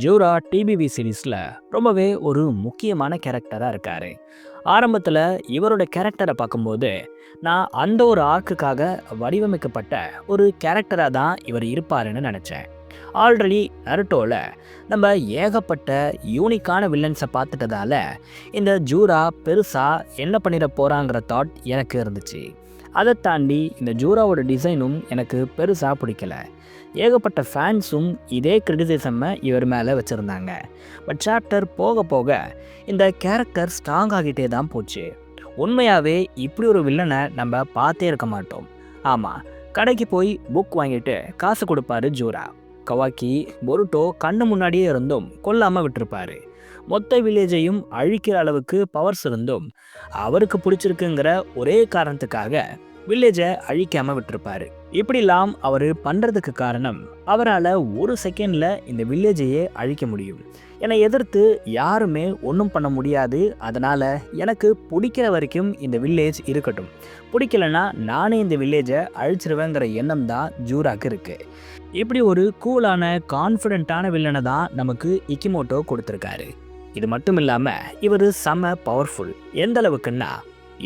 ஜூரா DPV சீரீஸில் ரொம்பவே ஒரு முக்கியமான கேரக்டராக இருக்கார். ஆரம்பத்தில் இவரோட கேரக்டரை பார்க்கும்போது நான் அந்த ஒரு ஆர்க்குக்காக வடிவமைக்கப்பட்ட ஒரு கேரக்டராக தான் இவர் இருப்பாருன்னு நினச்சேன். ஆல்ரெடி நருட்டோவில் நம்ம ஏகப்பட்ட யூனிக்கான வில்லன்ஸை பார்த்துட்டதால இந்த ஜூரா பெருசாக என்ன பண்ணிட போகிறாங்கிற தாட் எனக்கு இருந்துச்சு. அதை தாண்டி இந்த ஜூராவோட டிசைனும் எனக்கு பெருசாக பிடிக்கல. ஏகப்பட்ட ஃபேன்ஸும் இதே கிரிட்டிசிசம்மை இவர் மேலே வச்சுருந்தாங்க. பட் சாப்டர் போக போக இந்த கேரக்டர் ஸ்ட்ராங் ஆகிட்டே தான் போச்சு. உண்மையாகவே இப்படி ஒரு வில்லனை நம்ம பார்த்தே இருக்க மாட்டோம். ஆமாம், கடைக்கு போய் புக் வாங்கிட்டு காசு கொடுப்பாரு ஜூரா. கவாக்கி பொருட்டோ கண்ணு முன்னாடியே இருந்தும் கொல்லாமல் விட்டுருப்பாரு. மொத்த வில்லேஜையும் அழிக்கிற அளவுக்கு பவர்ஸ் இருந்தும் அவருக்கு பிடிச்சிருக்குங்கிற ஒரே காரணத்துக்காக வில்லேஜை அழிக்காமல் விட்டுருப்பாரு. இப்படிலாம் அவர் பண்ணுறதுக்கு காரணம் அவரால் ஒரு செகண்டில் இந்த வில்லேஜையே அழிக்க முடியும். என்னை எதிர்த்து யாருமே ஒன்றும் பண்ண முடியாது, அதனால் எனக்கு பிடிக்கிற வரைக்கும் இந்த வில்லேஜ் இருக்கட்டும், பிடிக்கலன்னா நானே இந்த வில்லேஜை அழிச்சிருவேங்கிற எண்ணம் தான் ஜூராக்கு இருக்குது. இப்படி ஒரு கூலான கான்ஃபிடென்ட்டான வில்லனை தான் நமக்கு இக்கிமோட்டோ கொடுத்துருக்காரு. இது மட்டும் இல்லாமல் இவர் செம பவர்ஃபுல். எந்த அளவுக்குன்னா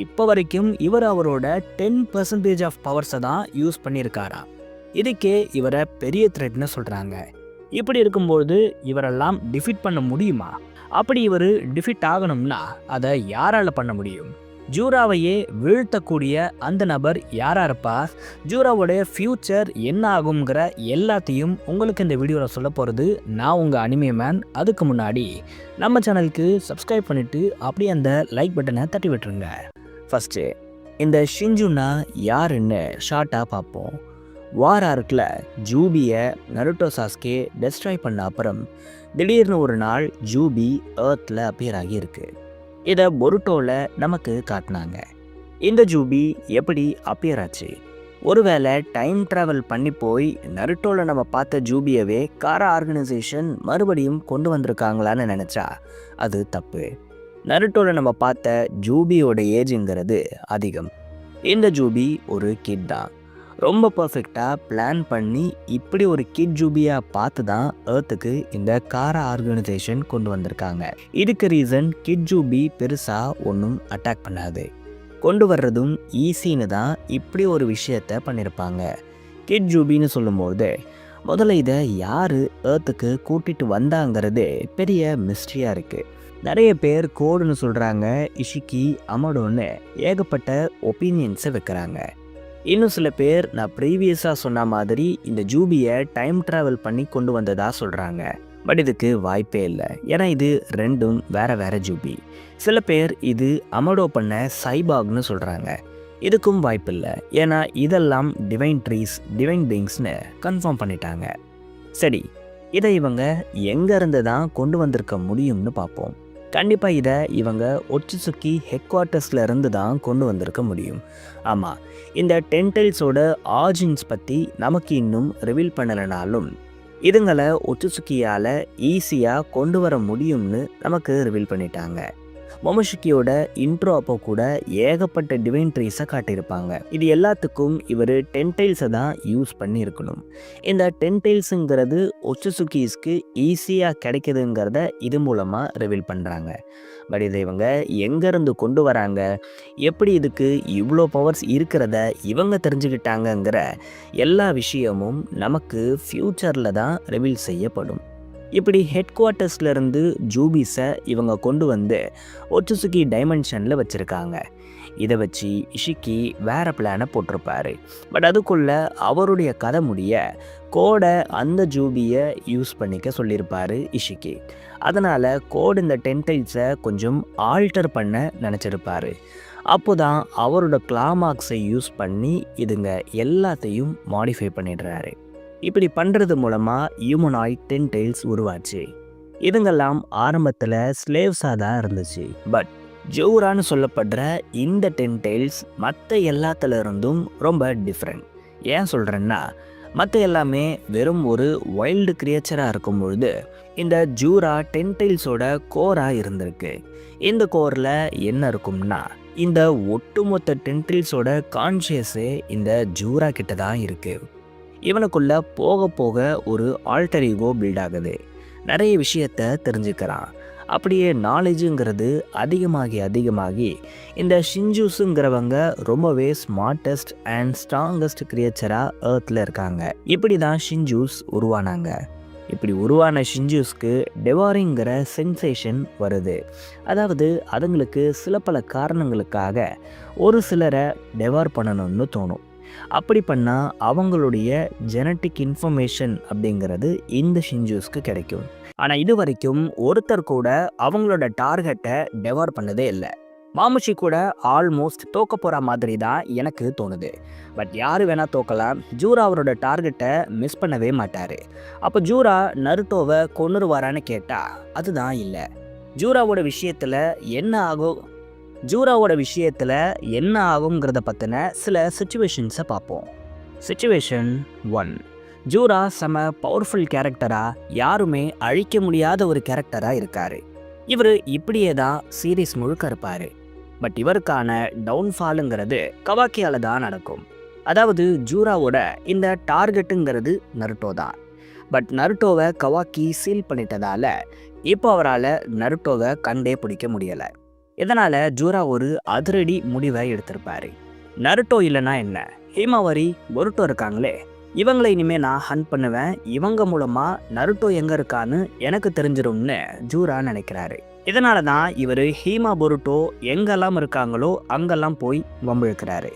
இப்போ வரைக்கும் இவர் அவரோட 10% ஆஃப் பவர்ஸை தான் யூஸ் பண்ணியிருக்காராம். இதுக்கே இவரை பெரிய த்ரெட்னு சொல்கிறாங்க. இப்படி இருக்கும்போது இவரெல்லாம் டிஃபீட் பண்ண முடியுமா? அப்படி இவர் டிஃபீட் ஆகணும்னா அதை யாரால் பண்ண முடியும்? ஜூராவையே வீழ்த்தக்கூடிய அந்த நபர் யாராக இருப்பா? ஜூராவோடைய ஃப்யூச்சர் என்ன ஆகுங்கிற எல்லாத்தையும் உங்களுக்கு இந்த வீடியோவில் சொல்ல போகிறது நான் உங்கள் அனிமே மேன். அதுக்கு முன்னாடி நம்ம சேனலுக்கு சப்ஸ்கிரைப் பண்ணிவிட்டு அப்படியே அந்த லைக் பட்டனை தட்டி விட்டுருங்க. ஃபஸ்ட்டு இந்த ஷின்ஜுனா யாருன்னு ஷார்ட்டாக பார்ப்போம். வார் ஆர்க்கில் ஜூபியை நருட்டோ சாஸ்கே டெஸ்ட்ராய் பண்ண அப்புறம் திடீர்னு ஒரு நாள் ஜூபி ஏர்த்தில் அப்பியர் ஆகியிருக்கு. இதை பொருட்டோவில் நமக்கு காட்டினாங்க. இந்த ஜூபி எப்படி அப்பியர் ஆச்சு? ஒருவேளை டைம் ட்ராவல் பண்ணி போய் நருட்டோவில் நம்ம பார்த்த ஜூபியவே காரா ஆர்கனைசேஷன் மறுபடியும் கொண்டு வந்திருக்காங்களான்னு நினச்சா அது தப்பு. நருட்டோவில் நம்ம பார்த்த ஜூபியோட ஏஜுங்கிறது அதிகம். இந்த ஜூபி ஒரு கிட் தான். ரொம்ப பர்ஃபெக்டாக பிளான் பண்ணி இப்படி ஒரு கிட் ஜூபியாக பார்த்து தான் ஏர்த்துக்கு இந்த காரா ஆர்கனைசேஷன் கொண்டு வந்திருக்காங்க. இதுக்கு ரீசன் கிட் ஜூபி பெருசாக ஒன்றும் அட்டாக் பண்ணாது, கொண்டு வர்றதும் ஈஸின்னு தான் இப்படி ஒரு விஷயத்த பண்ணியிருப்பாங்க. கிட் ஜூபின்னு சொல்லும்போது முதல்ல இதை யார் ஏர்த்துக்கு கூட்டிகிட்டு வந்தாங்கிறது பெரிய மிஸ்ட்ரியாக இருக்குது. நிறைய பேர் கோடுன்னு சொல்கிறாங்க, இஷிக்கி அமடோன்னு ஏகப்பட்ட ஒப்பீனியன்ஸை வைக்கிறாங்க. இன்னும் சில பேர் நான் ப்ரீவியஸாக சொன்ன மாதிரி இந்த ஜூபியை டைம் ட்ராவல் பண்ணி கொண்டு வந்ததாக சொல்கிறாங்க. பட் இதுக்கு வாய்ப்பே இல்லை, ஏன்னா இது ரெண்டும் வேறு வேறு ஜூபி. சில பேர் இது அமடோ பண்ண சைபாக்னு சொல்கிறாங்க. இதுக்கும் வாய்ப்பு இல்லை, ஏன்னா இதெல்லாம் டிவைன் ட்ரீஸ், டிவைன் பீயிங்ஸ்னு கன்ஃபார்ம் பண்ணிட்டாங்க. சரி, இதை இவங்க எங்கேருந்து தான் கொண்டு வந்திருக்க முடியும்னு பார்ப்போம். கண்டிப்பாக இதை இவங்க ஒட்சுசுக்கி ஹெட் குவார்ட்டர்ஸில் இருந்து தான் கொண்டு வந்திருக்க முடியும். ஆமாம், இந்த டென்டைல்ஸோட ஆரிஜின்ஸ் பற்றி நமக்கு இன்னும் ரிவீல் பண்ணலைனாலும் இதுங்களை ஒட்சுசுக்கியால் ஈஸியாக கொண்டு வர முடியும்னு நமக்கு ரிவீல் பண்ணிட்டாங்க. மொமோஷிக்கியோட இன்ட்ரோ அப்போ கூட ஏகப்பட்ட டிவைன் ட்ரீஸை காட்டியிருப்பாங்க. இது எல்லாத்துக்கும் இவர் டென்டைல்ஸை தான் யூஸ் பண்ணியிருக்கணும். இந்த டென்டைல்ஸுங்கிறது ஒட்சுசுக்கீஸ்க்கு ஈஸியாக கிடைக்குதுங்கிறத இது மூலமாக ரிவீல் பண்ணுறாங்க. பட் இதை இவங்க எங்கேருந்து கொண்டு வராங்க, எப்படி இதுக்கு இவ்வளோ பவர்ஸ் இருக்கிறத இவங்க தெரிஞ்சுக்கிட்டாங்கங்கிற எல்லா விஷயமும் நமக்கு ஃப்யூச்சரில் தான் ரிவீல் செய்யப்படும். இப்படி ஹெட் குவார்ட்டர்ஸ்லேருந்து ஜூபிஸை இவங்க கொண்டு வந்து ஒட்சுசுக்கி டைமென்ஷனில் வச்சுருக்காங்க. இதை வச்சு இஷிக்கி வேறு பிளானை போட்டிருப்பாரு. பட் அதுக்குள்ளே அவருடைய கதை முடிய கோடை அந்த ஜூபியை யூஸ் பண்ணிக்க சொல்லியிருப்பார் இஷிக்கி. அதனால் கோடு இந்த டென்டைல்ஸை கொஞ்சம் ஆல்டர் பண்ண நினச்சிருப்பார். அப்போ தான் அவரோட கிளாமாக்ஸை யூஸ் பண்ணி இதுங்க எல்லாத்தையும் மாடிஃபை பண்ணிடுறாரு. இப்படி பண்ணுறது மூலமாக ஹியூமனாய்ட் டென்டைல்ஸ் உருவாச்சு. இதுங்கெல்லாம் ஆரம்பத்தில் ஸ்லேவ்ஸாக தான் இருந்துச்சு. பட் ஜூரான்னு சொல்லப்படுற இந்த டென்டைல்ஸ் மற்ற எல்லாத்துல இருந்தும் ரொம்ப டிஃப்ரெண்ட். ஏன் சொல்கிறேன்னா, மற்ற எல்லாமே வெறும் ஒரு வைல்டு கிரியேச்சராக இருக்கும் பொழுது இந்த ஜூரா டென்டைல்ஸோட கோராக இருந்திருக்கு. இந்த கோரில் என்ன இருக்கும்னா, இந்த ஒட்டுமொத்த டென்டைல்ஸோட கான்ஷியஸே இந்த ஜூரா கிட்ட தான் இருக்குது. இவனுக்குள்ள போக போக ஒரு ஆல்டர் ஈகோ பில்ட் ஆகுது. நிறைய விஷயத்த தெரிஞ்சுக்கிறான். அப்படியே நாலேஜுங்கிறது அதிகமாகி இந்த ஷின்ஜூஸுங்கிறவங்க ரொம்பவே ஸ்மார்ட்டஸ்ட் அண்ட் ஸ்ட்ராங்கஸ்ட் கிரியேச்சராக ஏர்த்தில் இருக்காங்க. இப்படி தான் ஷின்ஜூஸ் உருவானாங்க. இப்படி உருவான ஷின்ஜூஸ்க்கு டெவாரிங்கிற சென்சேஷன் வருது. அதாவது அதுங்களுக்கு சில பல காரணங்களுக்காக ஒரு சிலரை டெவார் பண்ணணும்னு தோணும். அப்படி பண்ணால் அவங்களுடைய ஜெனட்டிக் இன்ஃபர்மேஷன் அப்படிங்கிறது இந்த ஷின்ஜூஸ்க்கு கிடைக்கும். ஆனால் இது வரைக்கும் ஒருத்தர் கூட அவங்களோட டார்கெட்டை டெவார் பண்ணதே இல்லை. மாமுஷி கூட ஆல்மோஸ்ட் தோக்க போகிற மாதிரி தான் எனக்கு தோணுது. பட் யார் வேணால் தோக்கலாம். ஜூரா அவரோட டார்கெட்டை மிஸ் பண்ணவே மாட்டார். அப்போ ஜூரா நருட்டோவை கொன்னுருவாரான்னு கேட்டால் அதுதான் இல்லை. ஜூராவோட விஷயத்தில் என்ன ஆகுங்கிறத பற்றின சில சுச்சுவேஷன்ஸை பார்ப்போம். சுச்சுவேஷன் 1. ஜூரா செம பவர்ஃபுல் கேரக்டராக, யாருமே அழிக்க முடியாத ஒரு கேரக்டராக இருக்கார். இவர் இப்படியே தான் சீரீஸ் முழுக்க இருப்பார். பட் இவருக்கான டவுன்ஃபாலுங்கிறது கவாக்கியால் தான் நடக்கும். அதாவது ஜூராவோட இந்த டார்கெட்டுங்கிறது நருட்டோ தான். பட் நருட்டோவை கவாக்கி சீல் பண்ணிட்டதால இப்போ அவரால் நருட்டோவை கண்டே பிடிக்க முடியலை. இதனால் ஜூரா ஒரு அதிரடி முடிவை எடுத்திருப்பார். நருட்டோ இல்லைன்னா என்ன, ஹிமாவரி, பொருட்டோ இருக்காங்களே, இவங்களை இனிமேல் நான் ஹண்ட் பண்ணுவேன். இவங்க மூலமாக நருட்டோ எங்கே இருக்கான்னு எனக்கு தெரிஞ்சிடும்னு ஜூரா நினைக்கிறாரு. இதனால தான் இவர் ஹீமா பொருட்டோ எங்கெல்லாம் இருக்காங்களோ அங்கெல்லாம் போய் வம்பிழுக்கிறாரு.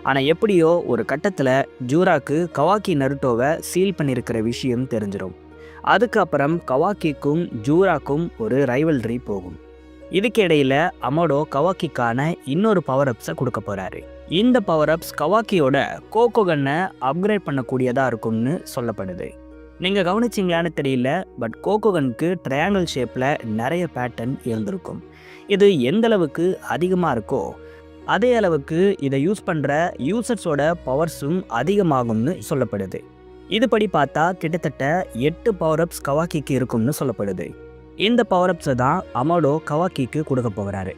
ஆனால் எப்படியோ ஒரு கட்டத்தில் ஜூராக்கு கவாக்கி நருட்டோவை சீல் பண்ணியிருக்கிற விஷயம் தெரிஞ்சிடும். அதுக்கப்புறம் கவாக்கிக்கும் ஜூராக்கும் ஒரு ரைவல்ரி போகும். இதுக்கு இடையில் அமடோ கவாக்கிக்கான இன்னொரு பவர் அப்ஸை கொடுக்க போகிறாரு. இந்த பவர் அப்ஸ் கவாக்கியோட கோகோகன்னை அப்கிரேட் பண்ணக்கூடியதாக இருக்கும்னு சொல்லப்படுது. நீங்கள் கவனிச்சிங்களான்னு தெரியல, பட் கோகோகனுக்கு ட்ரையாங்கிள் ஷேப்பில் நிறைய பேட்டர்ன் இருந்திருக்கும். இது எந்த அளவுக்கு அதிகமாக இருக்கோ அதே அளவுக்கு இதை யூஸ் பண்ணுற யூசர்ஸோட பவர்ஸும் அதிகமாகும்னு சொல்லப்படுது. இதுபடி பார்த்தா கிட்டத்தட்ட 8 பவர் அப்ஸ் கவாக்கிக்கு இருக்கும்னு சொல்லப்படுது. இந்த பவர் அப்ஸை தான் அமடோ கவாக்கிக்கு கொடுக்க போகிறாரு.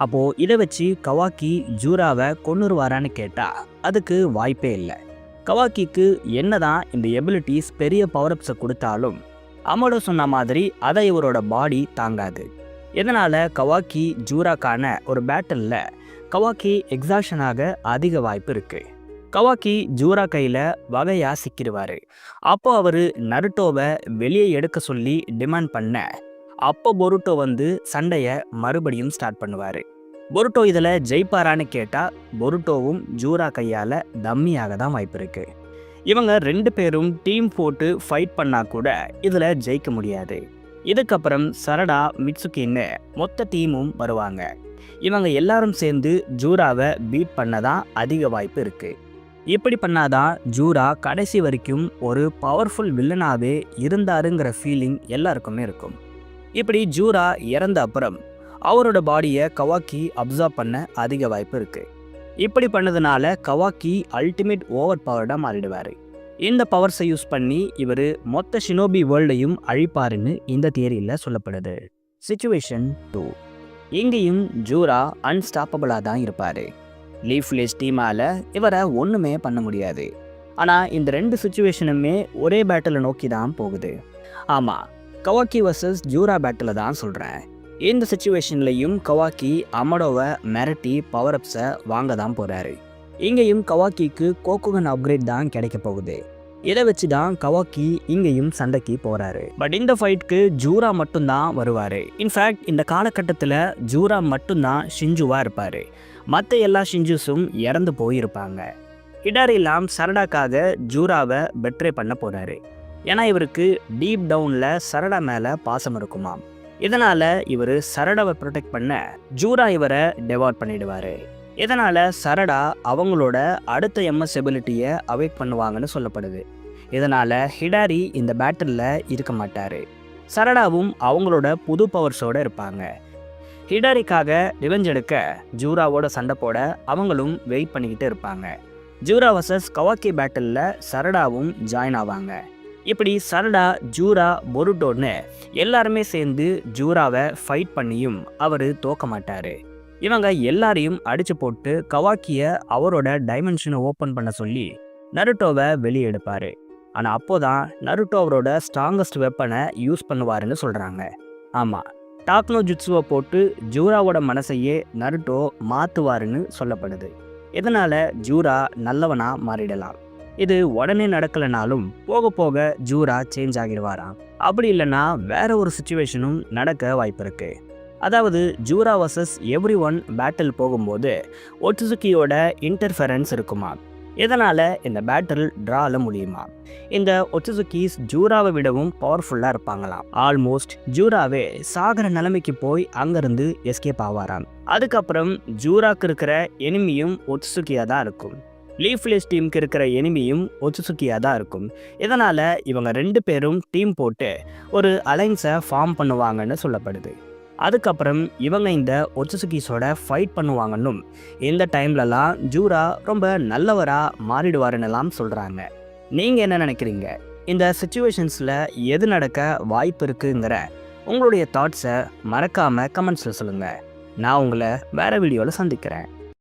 அப்போது இதை வச்சு கவாக்கி ஜூராவை கொன்னுருவாரான்னு கேட்டால் அதுக்கு வாய்ப்பே இல்லை. கவாக்கிக்கு என்னதான் இந்த எபிலிட்டிஸ் பெரிய பவர் அப்ஸை கொடுத்தாலும் அமடோ சொன்ன மாதிரி அதை இவரோட பாடி தாங்காது. இதனால் கவாக்கி ஜூராக்கான ஒரு பேட்டலில் கவாக்கி எக்ஸாஷனாக அதிக வாய்ப்பு இருக்குது. கவாக்கி ஜூரா கையில் வகையாக சிக்கிடுவார். அப்போ அவர் நருட்டோவை வெளியே எடுக்க சொல்லி டிமாண்ட் பண்ண அப்போ பொருட்டோ வந்து சண்டையை மறுபடியும் ஸ்டார்ட் பண்ணுவார். பொருட்டோ இதில் ஜெயிப்பாரான்னு கேட்டால் பொருட்டோவும் ஜூரா கையால் டம்மியாக தான் வாய்ப்பு இருக்குது. இவங்க 2 பேரும் டீம் போட்டு ஃபைட் பண்ணால் கூட இதில் ஜெயிக்க முடியாது. இதுக்கப்புறம் சரடா, மிட்சுகின்னு மொத்த டீமும் வருவாங்க. இவங்க எல்லாரும் சேர்ந்து ஜூராவை பீட் பண்ண தான் அதிக வாய்ப்பு இருக்குது. இப்படி பண்ணாதான் ஜூரா கடைசி வரைக்கும் ஒரு பவர்ஃபுல் வில்லனாகவே இருந்தாருங்கிற ஃபீலிங் எல்லாருக்குமே இருக்கும். இப்படி ஜூரா இறந்த அப்புறம் அவரோட பாடியை கவாக்கி அப்சர்வ் பண்ண அதிக வாய்ப்பு இருக்குது. இப்படி பண்ணதுனால கவாக்கி அல்டிமேட் ஓவர் பவர்டாக மாறிடுவார். இந்த பவர்ஸை யூஸ் பண்ணி இவர் மொத்த ஷினோபி வேர்ல்டையும் அழிப்பாருன்னு இந்த தியரியில் சொல்லப்படுது. சிச்சுவேஷன் 2. இங்கேயும் ஜூரா அன்ஸ்டாப்பபிளாக தான் இருப்பார். லீஃப்லெஸ் டீமால் இவரை ஒன்றுமே பண்ண முடியாது. ஆனால் இந்த 2 சுச்சுவேஷனுமே ஒரே பேட்டில் நோக்கி தான் போகுது. ஆமாம், கவாக்கி வர்சஸ் ஜூரா பேட்டில் தான் சொல்கிறேன். இந்த சுச்சுவேஷன்லையும் கவாக்கி அமடோவை மிரட்டி பவர் அப்ஸை வாங்க தான் போகிறாரு. இங்கேயும் கவாக்கிக்கு கோகோகன் அப்கிரேட் தான் கிடைக்க போகுது. இதை வச்சு தான் கவாக்கி இங்கேயும் சண்டைக்கு போகிறாரு. பட் இந்த ஃபைட்க்கு ஜூரா மட்டும்தான் வருவார். இன்ஃபேக்ட் இந்த காலகட்டத்தில் ஜூரா மட்டும்தான் ஷின்ஜுவாக இருப்பார். மற்ற எல்லா ஷின்ஜூஸும் இறந்து போயிருப்பாங்க. ஹிடாரிலாம் சரடாக்காக ஜூராவை பெட்ரே பண்ண போகிறாரு. ஏன்னா இவருக்கு டீப் டவுனில் சரடா மேலே பாசம் இருக்குமாம். இதனால் இவர் சரடாவை ப்ரொடெக்ட் பண்ண ஜூரா இவரை டெவார்ட் பண்ணிடுவார். இதனால் சரடா அவங்களோட அடுத்த எம்எஸ் எபிலிட்டியை அவேக் பண்ணுவாங்கன்னு சொல்லப்படுது. இதனால் ஹிடாரி இந்த பேட்டிலில் இருக்க மாட்டார். சரடாவும் அவங்களோட புது பவர்ஸோடு இருப்பாங்க. ஹிடாரிக்காக ரிவெஞ்ச் எடுக்க ஜூராவோட சண்டை போட அவங்களும் வெயிட் பண்ணிக்கிட்டு இருப்பாங்க. ஜூரா வர்சஸ் கவாக்கி பேட்டிலில் சரடாவும் ஜாயின் ஆவாங்க. இப்படி சரடா, ஜூரா, பொருட்டோன்னு எல்லாருமே சேர்ந்து ஜூராவை ஃபைட் பண்ணியும் அவர் தோக்க மாட்டார். இவங்க எல்லாரையும் அடித்து போட்டு கவாக்கியை அவரோட டைமென்ஷனை ஓப்பன் பண்ண சொல்லி நருட்டோவை வெளியே எடுப்பார். ஆனால் அப்போதான் நருட்டோ அவரோட ஸ்ட்ராங்கஸ்ட் வெப்பனை யூஸ் பண்ணுவாருன்னு சொல்கிறாங்க. ஆமாம், டாக்னோ ஜுட்சுவை போட்டு ஜூராவோட மனசையே நருட்டோ மாற்றுவாருன்னு சொல்லப்படுது. இதனால் ஜூரா நல்லவனா மாறிடலாம். இது உடனே நடக்கலைனாலும் போக போக ஜூரா சேஞ்ச் ஆகிடுவாராம். அப்படி இல்லைன்னா வேற ஒரு சுச்சுவேஷனும் நடக்க வாய்ப்பு இருக்கு. அதாவது ஜூரா வர்சஸ் எவ்ரி ஒன் பேட்டில் போகும்போது ஒட்சுசுகியோட இன்டர்ஃபெரன்ஸ் இருக்குமா. இதனால் இந்த பேட்டில் ட்ரால முடியுமா. இந்த ஒட்சுசுகிஸ் ஜூராவை விடவும் பவர்ஃபுல்லாக இருப்பாங்களாம். ஆல்மோஸ்ட் ஜூராவே சாகர நிலைமைக்கு போய் அங்கேருந்து எஸ்கேப் ஆவாராம். அதுக்கப்புறம் ஜூராக்கு இருக்கிற எனிமியும் ஒட்சுசுகியாக தான் இருக்கும். லீஃப்லெஸ் டீமுக்கு இருக்கிற எனிமியும் ஒட்சுசுகியாக தான் இருக்கும். இதனால் இவங்க 2 பேரும் டீம் போட்டு ஒரு அலைன்ஸை ஃபார்ம் பண்ணுவாங்கன்னு சொல்லப்படுது. அதுக்கப்புறம் இவங்க இந்த ஒட்சுசுகிஸோட ஃபைட் பண்ணுவாங்கன்னும் இந்த டைம்லலாம் ஜூரா ரொம்ப நல்லவராக மாறிடுவாருன்னெல்லாம் சொல்கிறாங்க. நீங்கள் என்ன நினைக்கிறீங்க? இந்த சுச்சுவேஷன்ஸில் எது நடக்க வாய்ப்பு இருக்குங்கிற உங்களுடைய தாட்ஸை மறக்காமல் கமெண்ட்ஸில் சொல்லுங்கள். நான் உங்களை வேறு வீடியோவில் சந்திக்கிறேன்.